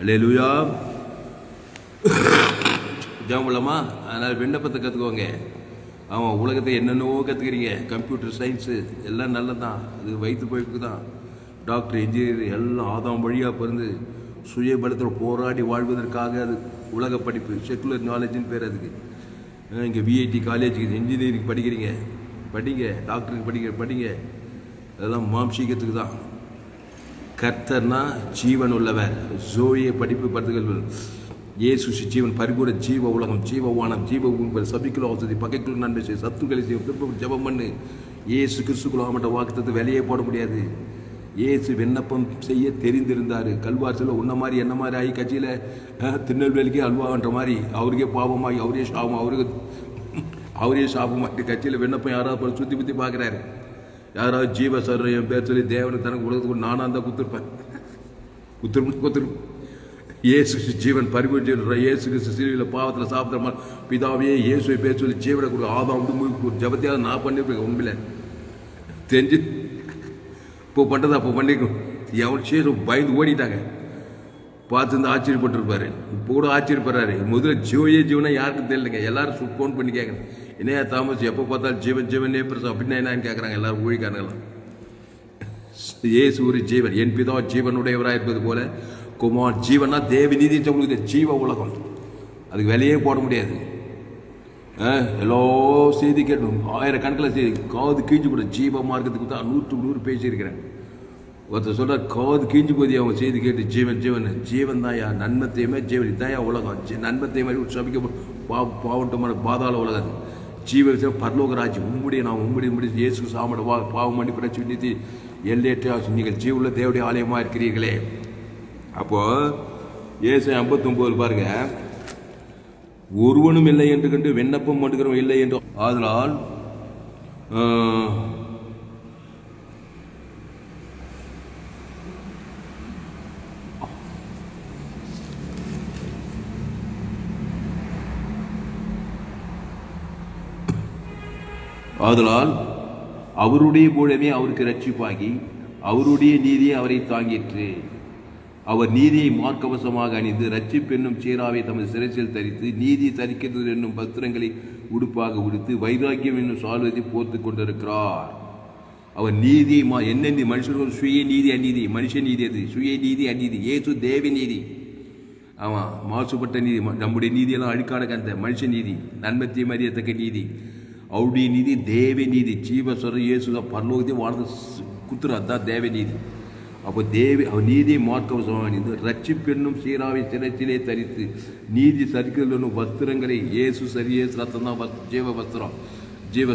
அல்லேலூயா. ஜாமலாமா. அதனால் விண்ணப்பத்தை கற்றுக்கோங்க. ஆமாம், உலகத்தை என்னென்னவோ கற்றுக்கிறீங்க. கம்ப்யூட்டர் சயின்ஸு எல்லாம் நல்லதான், அது வயிற்று போய்க்கு தான். டாக்டர், இன்ஜினியர் எல்லாம் ஆதாம் வழியாக பிறந்து சுயபலத்தில் போராடி வாழ்வதற்காக அது உலக படிப்பு, செக்குலர் நாலேஜின்னு பேர் அதுக்கு. இங்கே விஐடி காலேஜுக்கு இன்ஜினியரிங் படிக்கிறீங்க, படிங்க. டாக்டருக்கு படிங்க. அதெல்லாம் மாம்சீகத்துக்கு தான். கர்த்தர்னா ஜீவன் உள்ளவர். ஜோயை படிப்பு படுத்துகள். இயேசு ஜீவன் பரிபூர்ண ஜீவ உலகம், ஜீவவானம், ஜீவ உங்கள் சபிக்குள்ள வசதி பகைக்குள்ள நன்மை செய்ய சத்துக்களை செய்ய ஜபம் பண்ணு. இயேசு கிறிஸ்துக்குள்ள ஆமட்ட வாக்குத்தத்தை வெளியே போட முடியாது. இயேசு விண்ணப்பம் செய்ய தெரிந்திருந்தார். கல்வாசில் உன்ன மாதிரி என்ன மாதிரி ஆகி கட்சியில் திருநெல்வேலிக்கே அல்வான்ற மாதிரி அவருக்கே பாவமாகி அவரே சாபமாகி கட்சியில் விண்ணப்பம் யாராவது சுற்றி பற்றி பார்க்குறாரு. யாராவது ஜீவ சார் என் பேர் சொல்லி தேவனுக்கு தனக்கு உலகத்துக்கு நானாக இருந்தால் குத்துருப்பேன். இயேசு ஜீவன் பரிபூர்ண இயேசு சிலுவையில் பாவத்தில் சாப்பிட்ற பிதாவே இயேசுவை பேர் சொல்லி ஜீவனை கொடு. ஆதாம் வந்து ஜபத்தையாவது நான் பண்ணிருப்பேன். உண்மையில தெரிஞ்சு இப்போ பண்ணுறதா அப்போ பண்ணிருக்கோம். எவன் சேரும் பயந்து ஓடிட்டாங்க. பார்த்து வந்து ஆச்சரியப்பட்டிருப்பாரு. இப்போ கூட ஆச்சரியப்படுறாரு. முதல்ல ஜீவனா யாருக்கும் தெரியலைங்க. எல்லாரும் ஃபோன் பண்ணி கேட்குறேன், என்னையா தாமஸ் எப்போ பார்த்தாலும் ஜீவனே பிரசம் அப்படின்னா என்னன்னு கேட்குறாங்க எல்லாரும் ஊழிக்காரங்களாம். இயேசு ஒரு ஜீவன். என் பிதா ஜீவனுடையவராக இருப்பது போல குமார் ஜீவனா தேவ நீதி சொல்லுது. ஜீவ உலகம், அதுக்கு விலையே போட முடியாது. எல்லா செய்தி கேட்கணும், ஆயிரக்கணக்கில் செய்தி காது கீஞ்சு கூட ஜீவ மார்க்கத்துக்கு தான் 100 பேசியிருக்கிறேன். ஒருத்தர் சொல்ற காது கீஞ்சு போதி அவங்க செய்தி கேட்டு ஜீவன் தான் யா நன்மத்தையுமே ஜீவன் இதான் யா உலகம். நன்மத்தை மாதிரி சபிக்க பாவட்டமான பாதாள உலகம். ஜீவ பரலோக ராஜ்யம் உம்முடைய இயேசு சாமட பாவம் பண்ணி பிரச்சனை நீதி எல்லையற்ற நீங்கள் ஜீவுள்ள தேவடைய ஆலயமாக இருக்கிறீர்களே. அப்போ ஏசாயா 59 பாருங்க, ஒருவனும் இல்லை என்று கண்டு விண்ணப்பம் பண்ணுகிறவன் இல்லை என்று ஆதலால் அவருடைய மூலமே அவருக்கு ரட்சிப்பாகி அவருடைய நீதியை அவரை தாங்கிற்று. அவர் நீதியை மார்க்கவசமாக அணிந்து ரட்சிப்பு என்னும் சீராவை தமது சிறைச்சில் தரித்து நீதி தரிக்கிறது என்னும் பத்திரங்களை உடுப்பாக உடுத்து வைராக்கியம் என்னும் சால்வத்தை போர்த்து கொண்டிருக்கிறார். அவர் நீதியை என்ன மனுஷர்கள் சுய நீதி அநீதி, மனுஷ நீதி அது சுய நீதி அநீதி. இயேசு தேவ நீதி. ஆமாம், மாசுபட்ட நீதி. நம்முடைய நீதியெல்லாம் அழுக்கான கந்த மனுஷ நீதி, நன்மத்தை மறியத்தக்க நீதி. அவருடைய நீதி தேவ நீதி. ஜீவஸ்வர இயேசு பரலோகத்தை வாழ்ந்து குத்துரு, அதுதான் தேவ நீதி. அப்போ அவர் நீதியை மார்க்கவசமாக அணிந்து ரட்சிப்பு என்னும் சீராவை சிறைச்சிலே தரித்து நீதி சரிக்கிறது என்னும் வஸ்திரங்களை இயேசு ரத்தம் தான் ஜீவ வஸ்திரம், ஜீவ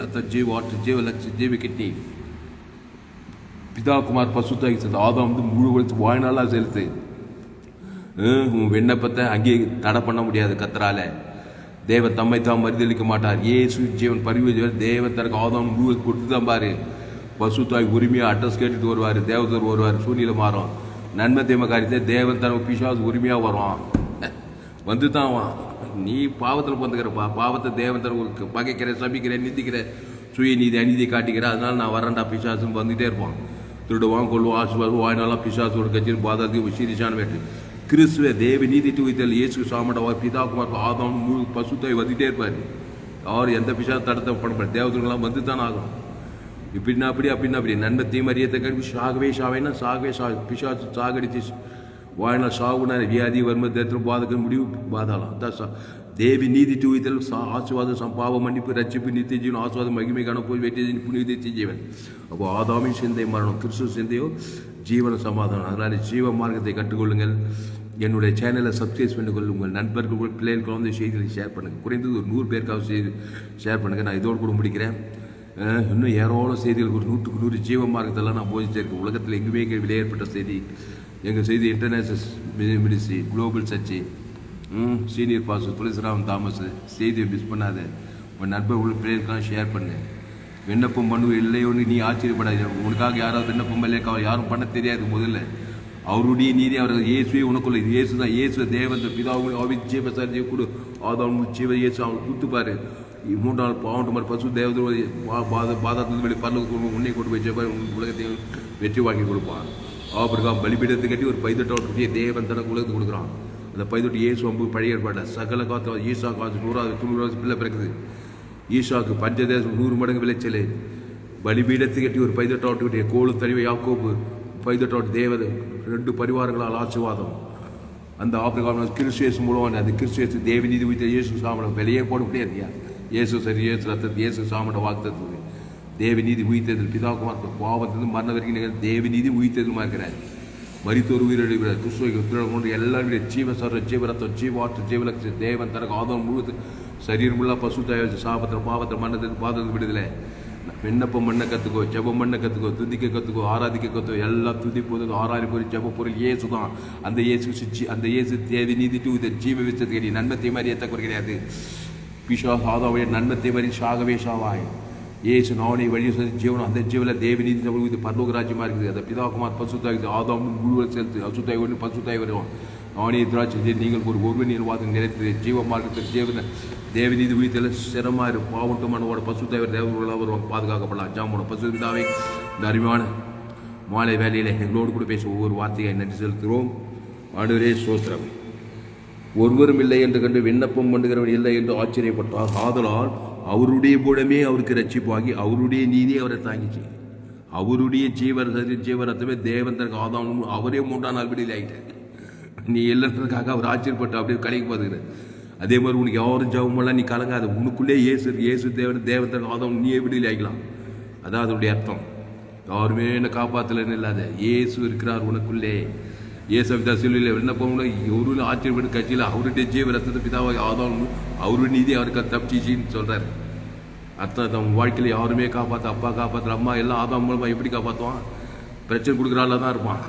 ரத்தம், ஜீவ ஆற்று, ஜீவ லட்ச, ஜீவ கிட்னி. பிதா குமார் பசுத்தாகி செலுத்து. ஆதாம் வந்து முழு வளர்த்து வாழ்நாளாக செலுத்து. உன் விண்ணப்பத்தை அங்கேயே தடை பண்ண முடியாது கத்தரால. தேவன் தம்மை தாம் மறுதளிக்க மாட்டார். இயேசு ஜீவன் பரிவு தேவன் தனக்கு ஆதாம் முழுவதும் கொடுத்து தான் பாரு. பசுத்தாய் உரிமையாக அட்ரஸ் கேட்டுட்டு வருவார், தேவதூர் வருவார், சூழ்நிலை மாறும். நன்மை தீமை காரியத்தை தேவன் தனக்கு பிசாசு உரிமையாக வருவான், வந்து தான் நீ பாவத்தில் பிறந்துக்கிறப்பா. பாவத்தை தேவன் தனக்கு பகைக்கிற, சபிக்கிற, நிந்திக்கிற, சுய நீதி அநீதி காட்டிக்கிற. அதனால நான் வரேன்டா பிசாசுன்னு வந்துகிட்டே இருப்பான். திருடுவான், கொள்வான், ஆசுவாருவான், வாயினாலாம் பிசாசோட கட்சியில் பாதாதி சீரிசான வேட்டு. கிறிஸ்துவ தேவ நீதி துவைத்தல் இயேசு சாமடவா பிதாகுமார் ஆதாம் முழு பசுத்தாய் வந்துகிட்டே இருப்பார். அவர் எந்த பிசாசு தடத்தை பண்ண தேவதூர்கள்லாம் வந்து தான் ஆகும். இப்படின்னா அப்படி நன்மை தீமறியத்தை கல்வி சாகவே சாவேன்னா சாகவே பிசாசு சாகடிச்சு வாயினா சாகுனா வியாதி வறுமை தேர்தல் பாதக முடிவு பாதாளம். அதான் தேவி நீதி துவைத்தல் ஆசுவாதம் பாவ மன்னிப்பு ரட்சிப்பு நித்திய ஜீவன் ஆசுவாதம் மகிமைக்கான போய் வெற்றி புனித ஜீவன். அப்போ ஆதாமின் சிந்தை மரணம், கிறிஸ்துவ சிந்தையோ ஜீவன சமாதானம். அதனால் ஜீவ மார்க்கத்தை கற்றுக்கொள்ளுங்கள். என்னுடைய சேனலை சப்ஸ்கிரைப் பண்ணிக்கொள்ளுங்கள். உங்கள் நண்பர்கள் பிள்ளைகளுக்கு வந்து செய்திகளை ஷேர் பண்ணுங்கள். குறைந்தது ஒரு 100 பேருக்காவது செய்தி ஷேர் பண்ணுங்கள். நான் இதோடு கூட முடிக்கிறேன். இன்னும் ஏராளம் செய்திகள், ஒரு 100க்கு 100 ஜீவ மார்க்கத்தெல்லாம் நான் போதிச்சிருக்கேன். உலகத்தில் எங்குமே விலை ஏற்பட்ட செய்தி எங்கள் செய்தி international ministry, global church, senior pastor Thulasiraman Thomas. செய்தியை மிஸ் பண்ணாத. உங்கள் நண்பர்கள் பிள்ளைகளுக்கெல்லாம் ஷேர் பண்ணு. விண்ணப்பம் பண்ணுவோம் இல்லையோன்னு நீ ஆச்சரியப்படாது. உனக்காக யாராவது விண்ணப்பம் இல்லையா யாரும் பண்ண தெரியாது. முதல்ல அவருடைய நீதி அவர்கள் இயேசுவே உனக்குள்ள இயேசு தான். இயேசு தேவன் பிதாவும் ஆவின் ஜீவ சர்ஜியை கொடு ஆதாம் ஜீவ இயேசு அவனுக்கு கொடுத்துப்பாரு. 3 நாள் பாவண்டு மாதிரி பசு தேவதை பாதத்திலிருந்து வெளியே பரலோகத்துக்கு உன்னை கொண்டு போய் ஜெப உலகத்தையும் வெற்றி வாங்கி கொடுப்பான். அவருக்காக பலிபீடத்தை கட்டி ஒரு பைதொட்டை தேவன் தனக்கு உலகத்துக்கு கொடுக்குறான். அந்த பைதொட்டு இயேசு அம்பு பழைய ஏற்பாடு சகல காத்து ஈசா காசு 100 பிள்ளை பிறக்குது. ஈசாவுக்கு பஞ்சதேசம் 100 மடங்கு விளைச்சல். பலிபீடத்தை கட்டி ஒரு பைதொட்டை கட்டிய கோளு தனிவை யாக்கோப்பு பைதொட்டை தேவதை 2 பரிவாரங்களால் ஆசீர்வாதம். அந்த ஆபிரகாம் கிறிஸ்துவேசு மூலமான அந்த கிறிஸ்துவேசு தேவ நீதி வைத்த இயேசு சாமடம் வெளியே போட முடியாதுயா. இயேசு சரி இயேசு ரத்தத்தை இயேசு சாமட வாக்குத்தது தேவ நீதி உயிர்த்ததில் பிதாக்குமார் பாவத்திலிருந்து மரண வரைக்கும் தேவ நீதி உயிர்த்ததுமா இருக்கிறார். மரித்தோர் உயிரிழை கிறிஸ்துவ கொண்டு எல்லாருமே ஜீவசர ஜீவரத்தம் ஜீவாற்று ஜீவலட்ச தேவன் தனக்கு ஆதம் முழுவது சரீரமுள்ள பசு தயாரிச்சு சாபத்தில் பாவத்தை மன்னத்துக்கு பாதத்துக்கு விடுதலை. விண்ணப்பம் பண்ண கற்றுக்கோ, ஜெபம் பண்ண கற்றுக்கோ, துதிக்க கற்றுக்கோ, ஆராதிக்க கற்றுக்கோ. எல்லாம் துதிப்போது ஆராதிப்போது ஜெப பொருள் இயேசு தான். அந்த இயேசு சிச்சி அந்த இயேசு தேவி நீதிட்டு இதை ஜீவ வச்சது கிடையாது. நன்மத்தை மாதிரி ஏற்ற கிடையாது. பிஷா சாதாவுடைய நன்மத்தை மாதிரி சாகவே சாவாய். இயேசு நானே வழி ஜீவனம். அந்த ஜீவனில் தேவி நீதி இது பரலோக ராஜ்யமாக இருக்குது. அந்த பிதாகுமார் பசுத்தாய் ஆதாம் முழுவதும் சேர்த்து அசுத்தாய் ஒன்று பசுத்தாய் வருவோம். நானே திராட்சை நீங்கள் ஒரு நிர்வாகம் நிலைத்து ஜீவ மார்க்கத்தில் ஜீவன தேவநீதி உயிர்த்தல சிரமமாக இருக்கும். பாவட்டுமானோட பசுத்தாய்வர் தேவர்களாக வருவாங்க, பாதுகாக்கப்படலாம். ஜாமோட பசுதாவை இந்த அறிவான மாலை வேலையில் எங்களோடு கூட பேச ஒவ்வொரு வார்த்தையை நன்றி செலுத்துகிறோம். ஆண்டவரே ஸ்தோத்திரம். ஒருவரும் இல்லை என்று கண்டு விண்ணப்பம் பண்ணுகிறவன் இல்லை என்று ஆச்சரியப்பட்டார். ஆதலால் அவருடைய மூலமே அவருக்கு ரட்சிப்பாகி அவருடைய நீதி அவரை தாங்கிச்சு. அவருடைய ஜீவரத்தமே தேவன் தனக்கு ஆதாம் அவரே 3ஆம் நாள் விடுதலை ஆகிட்டார். நீ இல்லைன்றதுக்காக அவர் ஆச்சரியப்பட்டு அப்படியே கலைக்கு பார்த்துக்கிற. அதே மாதிரி உனக்கு யாரும் ஜெபமெல்லாம் நீ கலங்காத. உனக்குள்ளே இயேசு தேவன் தனக்கு ஆதாம் நீயே விடுதலை ஆகிக்கலாம். அதான் அதனுடைய அர்த்தம். யாருமே என்னை காப்பாற்றலன்னு இல்லாத இயேசு இருக்கிறார் உனக்குள்ளே. இயேசுவிதா சிலுவையில் விண்ணப்பம் எவரும் ஆச்சரியப்பட்டு கட்சியில் அவருடைய ஜீவ ரத்தத்தை பிதாவை ஆதாம் அவருடைய நீதி அவருக்கு தப்பிச்சின்னு சொல்கிறார். அர்த்தம் தம் வாழ்க்கையில் யாருமே காப்பாற்ற அப்பா காப்பாற்றுற அம்மா எல்லாம் ஆதாம் மூலமாக எப்படி காப்பாற்றுவான்? பிரச்சனை கொடுக்குறால தான் இருப்பான்.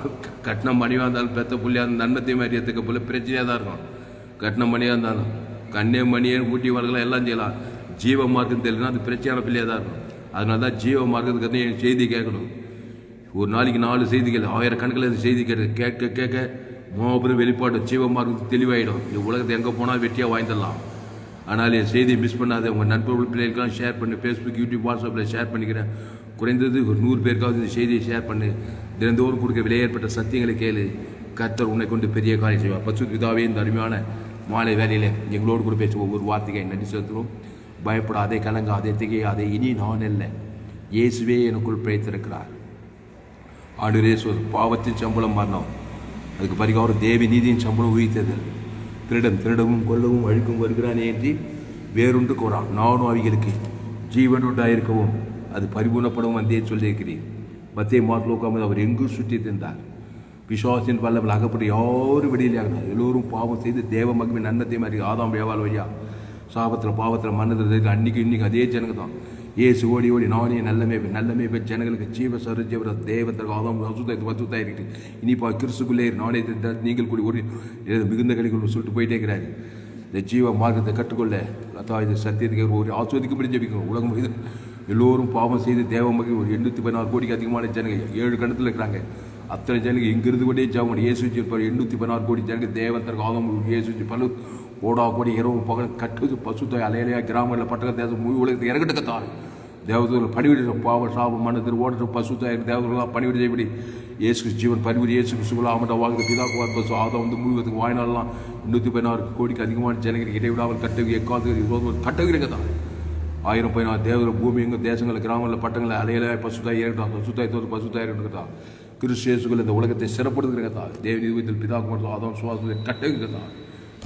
கட்டினம் மணியாக இருந்தாலும் பெத்த புள்ளியாக இருந்தாலும் நன்மத்தை மாதிரியத்துக்கு போல பிரச்சனையாக தான் இருக்கும். கட்டினம் மணியாக இருந்தாலும் கண்ணே மணியே ஊட்டி வரலாம் எல்லாம் செய்யலாம். ஜீவ மார்க்கம் தெரியலனா அது பிரச்சனையான பிள்ளையாக தான் இருக்கும். அதனால தான் ஜீவ மார்க்கத்துக்கு என் செய்தி கேட்கணும். ஒரு நாளைக்கு 4 செய்திகள் 1000 கணக்கில் செய்தி கேட்க கேட்க மாபெரும் வெளிப்பாடு ஜீவ மார்க்கத்துக்கு தெளிவாயிடும். இந்த உலகத்தை எங்கே போனால் வெற்றியாக வாய்ந்துடலாம். ஆனால் என் செய்தியை மிஸ் பண்ணாத. உங்கள் நண்பர்கள் பிள்ளைகளுக்கெல்லாம் ஷேர் பண்ணி ஃபேஸ்புக் யூடியூப் வாட்ஸ்அப்பில் ஷேர் பண்ணிக்கிறேன். குறைந்தது ஒரு 100 பேருக்காவது இந்த செய்தியை ஷேர் பண்ணு. தினந்தோறும் கொடுக்க விலையேற்பட்ட சத்தியங்களை கேளு. கர்த்தர் உன்னை கொண்டு பெரிய காரியம் செய்வார். பசு பிதாவே இந்த அருமையான மாலை வேலையில் எங்களோடு கூட பேச ஒவ்வொரு வார்த்தையை நன்றி செலுத்துகிறோம். பயப்படாதே, கலங்காதே, திகையாதே. இனி நான் இல்லை, இயேசுவே எனக்குள் பிழைத்திருக்கிறார். ஆண்டவரே பாவத்தின் சம்பளம் மரணம், அதுக்கு பரிகாரம் தேவி நீதியின் சம்பளம் உயிர்த்தது. திருடவும் கொல்லவும் அழிக்கும் வருகிறானே என்று வேறொன்று கோரான். நானும் அவைகளுக்கு ஜீவன் உண்டாயிருக்கவும் அது பரிபூர்ணப்படவும் வந்தே சொல்லியிருக்கிறேன். மத்திய மார்க்லோக்காமல் அவர் எங்கும் சுற்றி தின்றார். பிசாசின் வல்லவர்கள் அகப்பட்டு யாரும் வெளியிலாகிறார். எல்லோரும் பாவம் செய்து தேவ மகிமை நன்மத்தை மாதிரி ஆதாம் ஏவாள் வழியா சாபத்தில் பாவத்தில் மன்னதில் இன்னைக்கு அதே ஜனங்க தான். ஏசு ஓடி நானே நல்லமே பெற்ற ஜனங்களுக்கு ஜீவ சரஜீவர தேவத்திற்கு ஆதாம் வசுத்தாய் இருக்குது. இனிப்பா கிறிஸ்துக்குள்ளே நானே நீங்கள் கூடி ஒரு மிகுந்த கழிகள் சொல்லிட்டு போயிட்டே இருக்கிறாரு. இந்த ஜீவ மார்க்கத்தை கற்றுக்கொள்ள அதான் இது சத்தியத்துக்கு ஒரு ஆஸ்வதிக்கும்படி ஜெபிக்கணும். உலகம் இது எல்லோரும் பாவம் செய்து தேவ மகிழ் ஒரு 816 கோடிக்கு அதிகமான ஜனங்க 7 கண்டத்தில் இருக்கிறாங்க. அத்தனை ஜனங்க இங்கிருந்து கொண்டே ஜாமன் இயேசுச்சி 816 கோடி ஜனங்க தேவத்தருக்கு ஆதம் இயேசுச்சி பல கோடா கோடி இரவு பகல் கட்டுது பசுத்தாய் அலையலையா கிராமங்களில் பட்டக தேசம் முழு உலகத்தை இறங்கிட்டு கத்தாரு தேவதூர்கள் பணிவிட பாவ சாபம் மனதில் ஓடுற பசுத்தாயிரம் தேவதூர்களாக பணிவிட செய்யப்படி இயேசு ஜீவன் பரிவிட இயேசு கிறிஸ்துவ ஆமட்ட வாழ்க்கை பிதாக்குவார் பசு ஆதம் வந்து முழுவதுக்கு வாய்நாளெலாம் 816 கோடிக்கு அதிகமான ஜனங்களுக்கு இடைவிடாமல் கட்டவி எக்காலத்துக்கு கட்டவிறங்க தான் 1014 தேவதூர் பூமி எங்கள் தேசங்களில் கிராமங்களில் பட்டங்களில் அலையலையா பசுத்தாய் இறங்கிட்டான் பசுத்தாய் தோறு பசுத்தாய் இறங்கிட்டான் கிறிஸ்துவேசுகள் இந்த உலகத்தை சிறப்படுத்துகிறதா தேவ நிறுவனத்தில் பிதாக்குமார் ஆதம் சுவாசத்தை கட்டவிக்கிறதா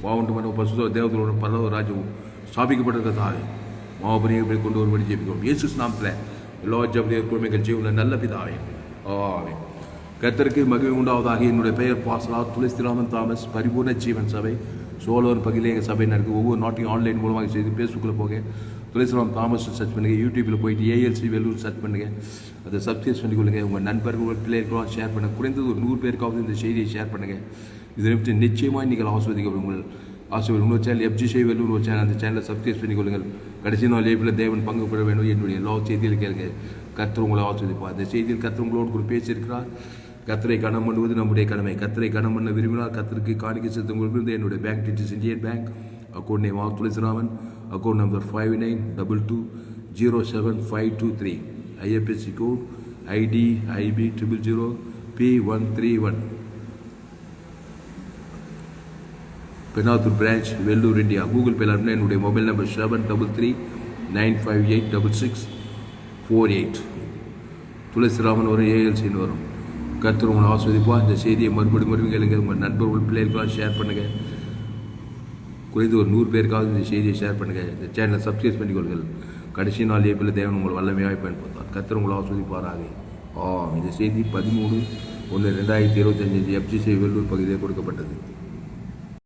பாவண்டு மன பசுத்த தேவதோட பரவ ராஜ்யமும் ஸ்தாபிக்கப்பட்டிருக்கிறதாக மாபரியை கொண்டு வரும்படி ஜெபிக்கிறோம். இயேசு நாமத்தில் எல்லா ஜபதியர் ஜீவனில் நல்ல பிதாவே ஆமென். கர்த்தருக்கு மகிமை உண்டாவதாக. என்னுடைய பெயர் பாஸ்லா துளசிராமன் தாமஸ். பரிபூர்ண ஜீவன் சபை சோழர் பகுதியில் எங்கள் சபை நடக்குது. ஒவ்வொரு நாட்டையும் ஆன்லைன் மூலமாக செய்து ஃபேஸ்புக்கில் போக துளசிராமன் தாமஸ் சர்ச் பண்ணுங்கள். யூடியூப்பில் போயிட்டு ஏஎல்சி வெல்லூர் சர்ச் பண்ணுங்கள். அதை சப்ஸ்கிரைப் பண்ணிக்கொள்ளுங்கள். உங்கள் நண்பர்கள் பிள்ளைகளுக்கெல்லாம் ஷேர் பண்ணுங்கள். குறைந்தது ஒரு 100 பேருக்காவது இந்த செய்தியை ஷேர் பண்ணுங்கள். இதை நிச்சயமாக நீங்கள் ஆஸ்வதிக்க உங்கள் ஆசிரியர் இன்னொரு சேனல் FGC வெல்லூர் ஒரு சேனல், அந்த சேனலை சப்ஸ்கிரைப் பண்ணிக்கொள்ளுங்கள். கடைசி நாள் லேபில் தேவன் பங்கு பெற வேண்டும். என்னுடைய எல்லா செய்தியில் கேளுங்க. கர்த்தர் உங்களை ஆஸ்வதிப்பார். அந்த செய்தியில் கர்த்தர் உங்களோடு கூட பேசியிருக்கிறார். கர்த்தரை கனம் பண்ணுவது நம்முடைய கடமை. கர்த்தரை கனம் பண்ண விரும்பினால் கர்த்தருக்கு காணிக்கை செலுத்துவங்களுக்கு என்னுடைய bank details Indian bank account name Thulasiraman, account number 5922075523, IFSC code ID IB 000P131, Penathur branch Vellore India. Google பேல என்னுடைய மொபைல் நம்பர் 7339586648. துளசிராமன் வரும், ALCன்னு வரும். கர்த்தர் உங்களை ஆஸ்வதிப்பா. இந்த செய்தியை மறுபடியும் கேளுங்க. உங்கள் நண்பர்கள் பிள்ளைகளுக்கெல்லாம் ஷேர் பண்ணுங்கள். குறைந்து ஒரு 100 பேருக்காவது இந்த செய்தியை ஷேர் பண்ணுங்கள். இந்த சேனலை சப்ஸ்கிரைப் பண்ணிக்கொள்ளுங்கள். கடைசி நாள் ஏப்பில் தேவன் உங்களை வல்லமையாக பயன்படுத்தார். கர்த்தர் உங்களை ஆஸ்வதிப்பாராக. இந்த செய்தி 13/1/2025 FGC வெல்லூர் பகுதியில் கொடுக்கப்பட்டது.